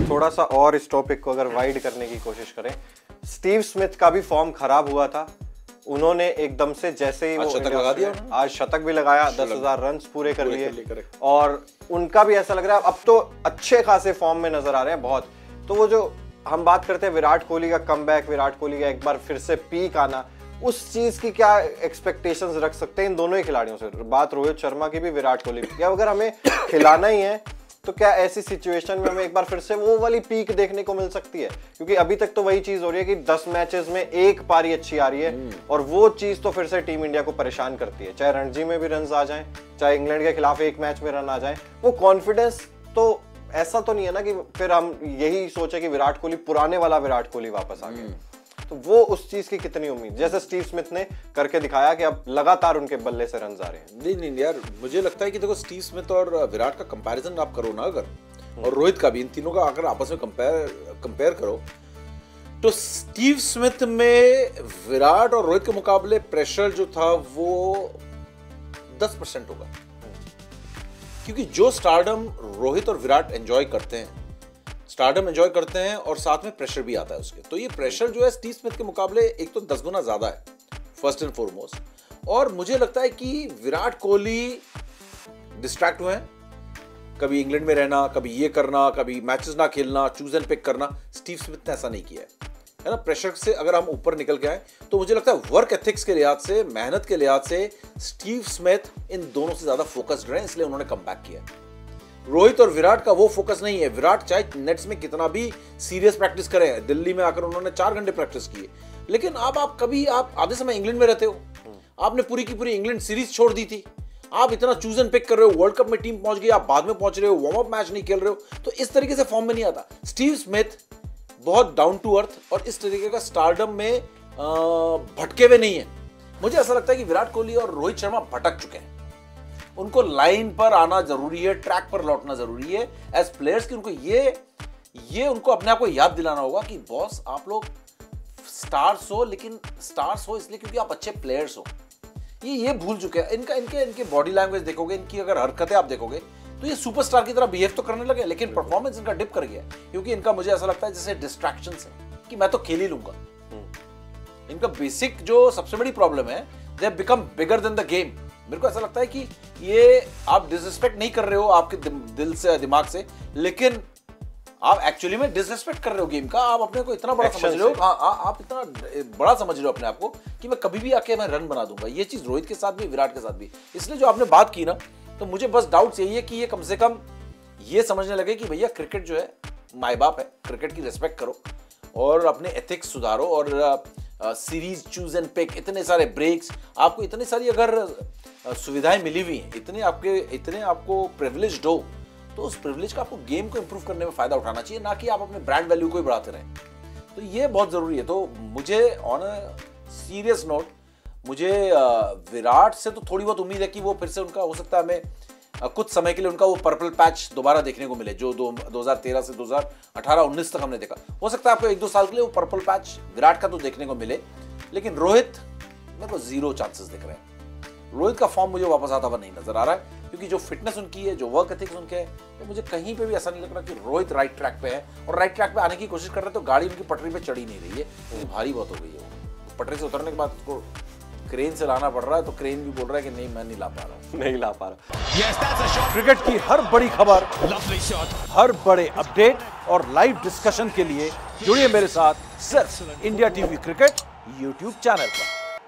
थोड़ा सा और इस टॉपिक को अगर वाइड करने की कोशिश करें, स्टीव स्मिथ का भी फॉर्म खराब हुआ था। उन्होंने एकदम से जैसे ही वो शतक लगा दिया, आज शतक भी लगाया, 10,000 रन पूरे कर लिए और उनका भी ऐसा लग रहा है अब तो अच्छे खासे फॉर्म में नजर आ रहे हैं बहुत। तो वो जो हम बात करते हैं विराट कोहली का कमबैक, विराट कोहली का एक बार फिर से पीक आना, उस चीज की क्या एक्सपेक्टेशंस रख सकते हैं इन दोनों ही खिलाड़ियों से? बात रोहित शर्मा की भी, विराट कोहली की। क्या अगर हमें खिलाना ही है तो क्या ऐसी सिचुएशन में हमें एक बार फिर से वो वाली पीक देखने को मिल सकती है? क्योंकि अभी तक तो वही चीज हो रही है कि 10 मैचेस में एक पारी अच्छी आ रही है और वो चीज तो फिर से टीम इंडिया को परेशान करती है। चाहे रणजी में भी रन आ जाएं, चाहे इंग्लैंड के खिलाफ एक मैच में रन आ जाएं, वो कॉन्फिडेंस तो ऐसा तो नहीं है ना कि फिर हम यही सोचे कि विराट कोहली पुराने वाला विराट कोहली वापस आ गया। तो वो उस चीज की कितनी उम्मीद, जैसे स्टीव स्मिथ ने करके दिखाया कि अब लगातार उनके बल्ले से रन आ रहे हैं। नहीं यार, मुझे लगता है कि देखो स्टीव स्मिथ और विराट का कंपैरिजन आप करो ना अगर, और रोहित का भी, इन तीनों का अगर आपस में कंपेयर करो तो स्टीव स्मिथ में विराट और रोहित के मुकाबले प्रेशर जो था वो 10% होगा, क्योंकि जो स्टारडम रोहित और विराट एंजॉय करते हैं, स्टारडम एंजॉय करते हैं और साथ में प्रेशर भी आता है उसके, तो ये प्रेशर जो है स्टीव स्मिथ के मुकाबले एक तो 10 गुना ज्यादा है फर्स्ट एंड फॉरमोस्ट। और मुझे लगता है कि विराट कोहली डिस्ट्रैक्ट हुए हैं, कभी इंग्लैंड में रहना, कभी ये करना, कभी मैचेस ना खेलना, चूज एंड पिक करना। स्टीव स्मिथ ने ऐसा नहीं किया है ना। प्रेशर से अगर हम ऊपर निकल के आए तो मुझे लगता है वर्क एथिक्स के लिहाज से, मेहनत के लिहाज से स्टीव स्मिथ इन दोनों से ज्यादा फोकस्ड रहे, इसलिए उन्होंने कमबैक किया। रोहित और विराट का वो फोकस नहीं है। विराट चाहे नेट्स में कितना भी सीरियस प्रैक्टिस करें, दिल्ली में आकर उन्होंने 4 घंटे प्रैक्टिस की, लेकिन अब आप आधे समय इंग्लैंड में रहते हो, आपने पूरी की पूरी इंग्लैंड सीरीज छोड़ दी थी, आप इतना चूज एंड पिक कर रहे हो, वर्ल्ड कप में टीम पहुंच गई, आप बाद में पहुंच रहे हो, वार्म अप मैच नहीं खेल रहे हो, तो इस तरीके से फॉर्म में नहीं आता। स्टीव स्मिथ बहुत डाउन टू अर्थ और इस तरीके का स्टारडम में भटके हुए नहीं है। मुझे ऐसा लगता है कि विराट कोहली और रोहित शर्मा भटक चुके हैं, उनको लाइन पर आना जरूरी है, ट्रैक पर लौटना जरूरी है एज प्लेयर्स की। उनको ये उनको अपने आप को याद दिलाना होगा कि बॉस आप लोग स्टार्स हो, लेकिन स्टार्स हो इसलिए क्योंकि आप अच्छे प्लेयर्स हो। ये भूल चुके हैं। इनके बॉडी लैंग्वेज देखोगे, इनकी अगर हरकतें आप देखोगे तो ये सुपरस्टार की तरह बिहेव तो करने लगे, लेकिन परफॉर्मेंस इनका डिप कर गया, क्योंकि इनका मुझे ऐसा लगता है जैसे डिस्ट्रैक्शंस है कि मैं तो खेल ही लूंगा। इनका बेसिक जो सबसे बड़ी प्रॉब्लम है, they have become bigger than the game. मेरे को ऐसा लगता है कि ये आप डिसरिस्पेक्ट नहीं कर रहे हो आपके दिल से, दिमाग से, लेकिन आप एक्चुअली में डिसरिस्पेक्ट कर रहे हो गेम का। आप अपने को इतना बड़ा समझ रहे हो, आप इतना बड़ा समझ रहे हो अपने आप को कि मैं कभी भी आके मैं रन बना दूंगा। ये चीज रोहित के साथ भी, विराट के साथ भी। इसलिए जो आपने बात की ना, तो मुझे बस डाउट्स यही है कि ये कम से कम ये समझने लगे कि भैया क्रिकेट जो है माई बाप है, क्रिकेट की रिस्पेक्ट करो और अपने एथिक्स सुधारो और सीरीज चूज एंड पिक, इतने सारे ब्रेक्स, आपको इतनी सारी अगर सुविधाएं मिली हुई हैं, इतने आपको प्रिविलेज्ड हो, तो उस प्रिविलेज का आपको गेम को इंप्रूव करने में फायदा उठाना चाहिए, ना कि आप अपने ब्रांड वैल्यू को ही बढ़ाते रहें। तो ये बहुत जरूरी है। तो मुझे ऑन अ सीरियस नोट, मुझे विराट से तो थोड़ी बहुत उम्मीद है कि वो फिर से उनका हो सकता है हमें कुछ समय के लिए उनका वो पर्पल पैच दोबारा देखने को मिले, जो 2013 से 2018-19 तक हमने देखा। हो सकता है आपको 1-2 साल के लिए वो पर्पल पैच विराट का तो देखने को मिले, लेकिन रोहित मेरे को 0 चांसेस दिख रहे हैं। रोहित का फॉर्म मुझे वापस आता हुआ नहीं नजर आ रहा है, क्योंकि जो फिटनेस उनकी है, जो वर्क एथिक्स उनके है, तो मुझे कहीं पे भी ऐसा नहीं लग रहा कि रोहित राइट ट्रैक पे है। और राइट ट्रैक पे आने की कोशिश कर रहे हैं तो गाड़ी उनकी पटरी पे चढ़ी नहीं रही है, तो भारी बहुत हो गई है। पटरी से उतरने के बाद उसको क्रेन से लाना पड़ रहा है, तो क्रेन भी बोल रहा है कि नहीं मैं नहीं ला पा रहा। क्रिकेट की हर बड़ी खबर, हर बड़े अपडेट और लाइव डिस्कशन के लिए जुड़िए मेरे साथ सिर्फ India TV cricket YouTube channel पर।